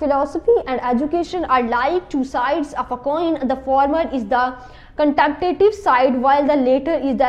Philosophy and education are like two sides of a coin. The former is the contemplative side while the later is the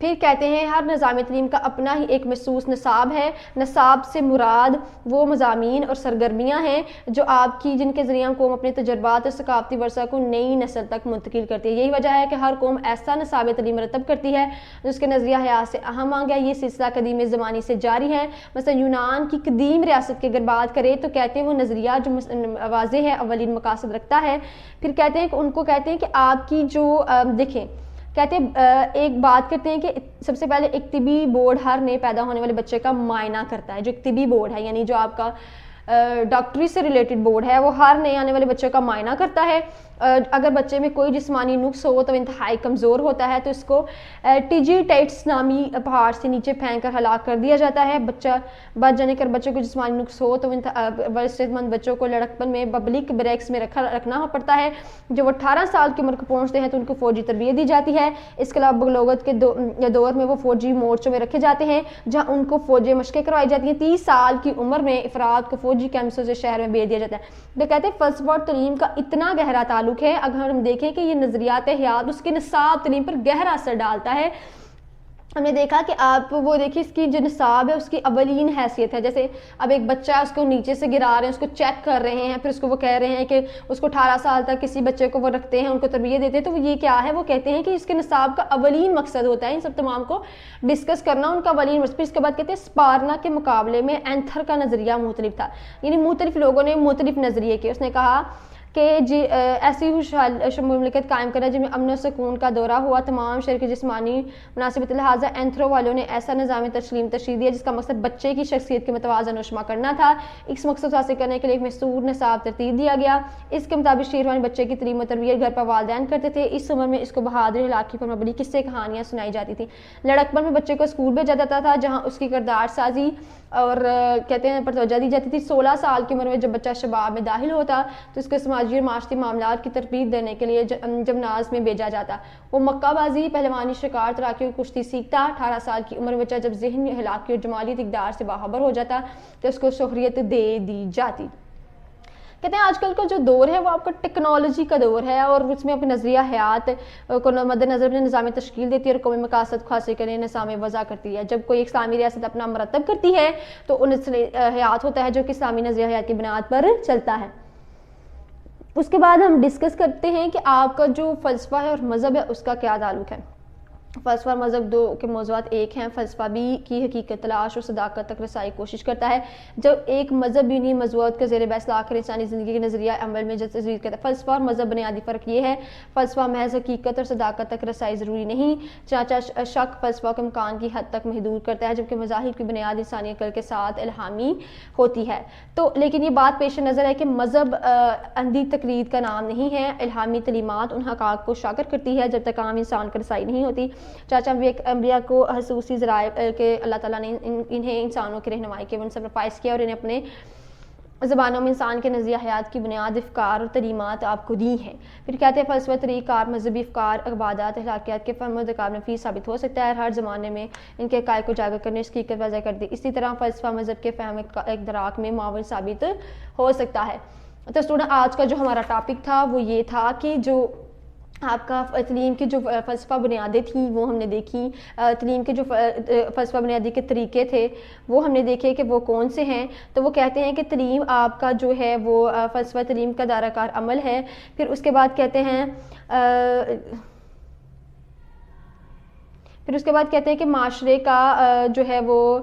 پھر کہتے ہیں ہر نظام تعلیم کا اپنا ہی ایک مخصوص نصاب ہے. نصاب سے مراد وہ مضامین اور سرگرمیاں ہیں جو آپ کی جن کے ذریعے قوم اپنے تجربات اور ثقافتی ورثہ کو نئی نسل تک منتقل کرتی ہے. یہی وجہ ہے کہ ہر قوم ایسا نصاب تعلیم مرتب کرتی ہے جس کے نظریہ حیات سے اہم آنگ ہے. یہ سلسلہ قدیم زمانے سے جاری ہے. مثلا یونان کی قدیم ریاست کی اگر بات کریں تو کہتے ہیں وہ نظریہ جو واضح ہے اولین مقاصد رکھتا ہے. پھر کہتے ہیں کہ ان کو کہتے ہیں کہ آپ کی جو دیکھیں کہتے ہیں ایک بات کرتے ہیں کہ سب سے پہلے ایک طبی بورڈ ہر نئے پیدا ہونے والے بچے کا معائنہ کرتا ہے. جو ایک طبی بورڈ ہے یعنی جو آپ کا ڈاکٹری سے ریلیٹڈ بورڈ ہے وہ ہر نئے آنے والے بچے کا معائنہ کرتا ہے. اگر بچے میں کوئی جسمانی نقص ہو تو انتہائی کمزور ہوتا ہے تو اس کو ٹیجی ٹائٹس نامی پہاڑ سے نیچے پھینک کر ہلاک کر دیا جاتا ہے. بچہ بچ جانے کر بچے کو جسمانی نقص ہو تو صحت مند بچوں کو لڑکپن میں پبلک بریکس میں رکھنا پڑتا ہے. جو وہ 18 سال کی عمر کو پہنچتے ہیں تو ان کو فوجی تربیت دی جاتی ہے. اس کے علاوہ بلوغت کے دور میں وہ فوجی مورچوں میں رکھے جاتے ہیں جہاں ان کو فوجی مشقیں کروائی جاتی ہیں. 30 سال کی عمر میں افراد کو فوجی کیمپوں سے شہر میں بھیج دیا جاتا ہے. تو کہتے ہیں فلسفہ اور تعلیم کا اتنا گہرا تعلق ہے. اگر ہم دیکھیں کہ یہ نظریات حیات اس کے نصاب تعلیم پر گہرا اثر ڈالتا ہے. ہم نے دیکھا کہ آپ وہ دیکھیں اس کی جو نصاب ہے اس کی اولین حیثیت ہے. جیسے اب ایک بچہ ہے اس کو نیچے سے گرا رہے ہیں اس کو چیک کر رہے ہیں پھر اس کو وہ کہہ رہے ہیں کہ اس کو 18 سال تک کسی بچے کو وہ رکھتے ہیں ان کو تربیت دیتے ہیں. تو یہ کیا ہے وہ کہتے ہیں کہ اس کے نصاب کا اولین مقصد ہوتا ہے ان سب تمام کو ڈسکس کرنا ان کا اولین مقصد. پھر اس کے بعد کہتے ہیں اسپارنا کے مقابلے میں اینتھر کا نظریہ مختلف تھا. یعنی مختلف لوگوں نے مختلف نظریے کیے. اس نے کہا کہ ایسی مملکت قائم کرنا جن میں امن و سکون کا دورہ ہوا. تمام شہر کی جسمانی مناسبت لہٰذا اینتھرو والوں نے ایسا نظام تشریح دیا جس کا مقصد بچے کی شخصیت کے متوازن نشما کرنا تھا. اس مقصد حاصل کرنے کے لیے ایک محصور نصاب ترتیب دیا گیا. اس کے مطابق شیروانی بچے کی تعلیم و تربیت گھر پر والدین کرتے تھے. اس عمر میں اس کو بہادری ہلاکی پر مبنی قصے کہانیاں سنائی جاتی تھیں. لڑکپن میں بچے کو اسکول بھیجا جاتا تھا جہاں اس کی کردار سازی اور کہتے ہیں پر توجہ دی جاتی تھی. 16 سال کی عمر میں جب بچہ شباب میں داخل ہوتا تو اس کو سماجی اور معاشرتی معاملات کی تربیت دینے کے لیے جمناز میں بھیجا جاتا. وہ مکہ بازی پہلوانی شکار تیراکی اور کشتی سیکھتا. 18 سال کی عمر میں بچہ جب ذہنی ہلاکی اور جمالیت اقدار سے باخبر ہو جاتا تو اس کو شہریت دے دی جاتی. کہتے ہیں آج کل کا جو دور ہے وہ آپ کا ٹیکنالوجی کا دور ہے اور اس میں اپنے نظریہ حیات کو مد نظر اپنے نظام تشکیل دیتی ہے اور قومی مقاصد کو حاصل کرنے نظام وضع کرتی ہے. جب کوئی ایک اسلامی ریاست اپنا مرتب کرتی ہے تو ان حیات ہوتا ہے جو کہ اسلامی نظریہ حیات کی بنیاد پر چلتا ہے. اس کے بعد ہم ڈسکس کرتے ہیں کہ آپ کا جو فلسفہ ہے اور مذہب ہے اس کا کیا تعلق ہے. فلسفہ اور مذہب دو کے موضوعات ایک ہیں. فلسفہ بھی کی حقیقت تلاش اور صداقت تک رسائی کوشش کرتا ہے جب ایک مذہب بھی انہیں موضوعات کا زیر بحث لا کر انسانی زندگی کے نظریہ عمل میں تجویز کرتا ہے. فلسفہ اور مذہب بنیادی فرق یہ ہے فلسفہ محض حقیقت اور صداقت تک رسائی ضروری نہیں چانچہ شک فلسفہ کے امکان کی حد تک محدود کرتا ہے جبکہ مذاہب کی بنیاد انسانی عقل کے ساتھ الہامی ہوتی ہے. تو لیکن یہ بات پیش نظر ہے کہ مذہب اندھی تقلید کا نام نہیں ہے. الہامی تعلیمات ان حقائق کو اجاگر کرتی ہے جب تک عام انسان کا رسائی نہیں ہوتی. چاچا انبیاء کو خصوصی ذرائع کے اللہ تعالیٰ نے انہیں انسانوں کی رہنمائی کے منصب فائز کیا اور انہیں اپنے زبانوں میں انسان کے نظریہ حیات کی بنیاد افکار اور تعلیمات آپ کو دی ہیں. پھر کہتے ہیں فلسفہ طریق کار مذہبی افکار عبادات اخلاقیات کے فہم و ذکاء میں نفیس ثابت ہو سکتا ہے. ہر زمانے میں ان کے حقائق کو اجاگر کرنے اس کی حقیقت واضح کر دی. اسی طرح فلسفہ مذہب کے فہم ادراک میں معاون ثابت ہو سکتا ہے. تو اسٹوڈنٹ آج کا جو ہمارا ٹاپک تھا وہ یہ تھا کہ جو آپ کا تعلیم کی جو فلسفہ بنیادیں تھیں وہ ہم نے دیکھی. تعلیم کے جو فلسفہ بنیادی کے طریقے تھے وہ ہم نے دیکھے کہ وہ کون سے ہیں. تو وہ کہتے ہیں کہ تعلیم آپ کا جو ہے وہ فلسفہ تعلیم کا دائرہ کار عمل ہے. پھر اس کے بعد کہتے ہیں کہ معاشرے کا جو ہے وہ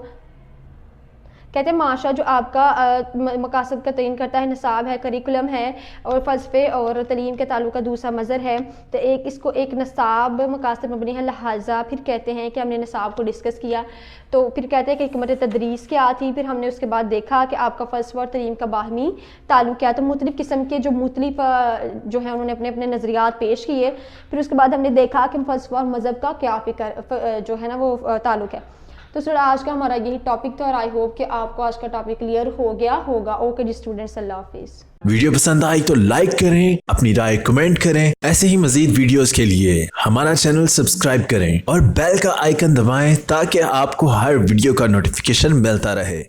کہتے ہیں معاشرہ جو آپ کا مقاصد کا تعین کرتا ہے نصاب ہے کریکولم ہے اور فلسفے اور تعلیم کے تعلق کا دوسرا مظہر ہے. تو اس کو ایک نصاب مقاصد مبنی ہے لہٰذا پھر کہتے ہیں کہ ہم نے نصاب کو ڈسکس کیا. تو پھر کہتے ہیں کہ حکمت تدریس کیا تھی. پھر ہم نے اس کے بعد دیکھا کہ آپ کا فلسفہ اور تعلیم کا باہمی تعلق کیا. تو مختلف قسم کے جو مختلف جو ہے انہوں نے اپنے اپنے نظریات پیش کیے. پھر اس کے بعد ہم نے دیکھا کہ فلسفہ اور مذہب کا کیا جو ہے نا وہ تعلق ہے. تو سر آج کا ہمارا یہی ٹاپک تھا اور آئی ہوپ کہ آپ کو آج کا ٹاپک کلیئر ہو گیا ہوگا. اوکے جی اسٹوڈنٹس, اللہ حافظ. ویڈیو پسند آئی تو لائک کریں, اپنی رائے کمنٹ کریں. ایسے ہی مزید ویڈیوز کے لیے ہمارا چینل سبسکرائب کریں اور بیل کا آئیکن دبائیں تاکہ آپ کو ہر ویڈیو کا نوٹیفیکیشن ملتا رہے.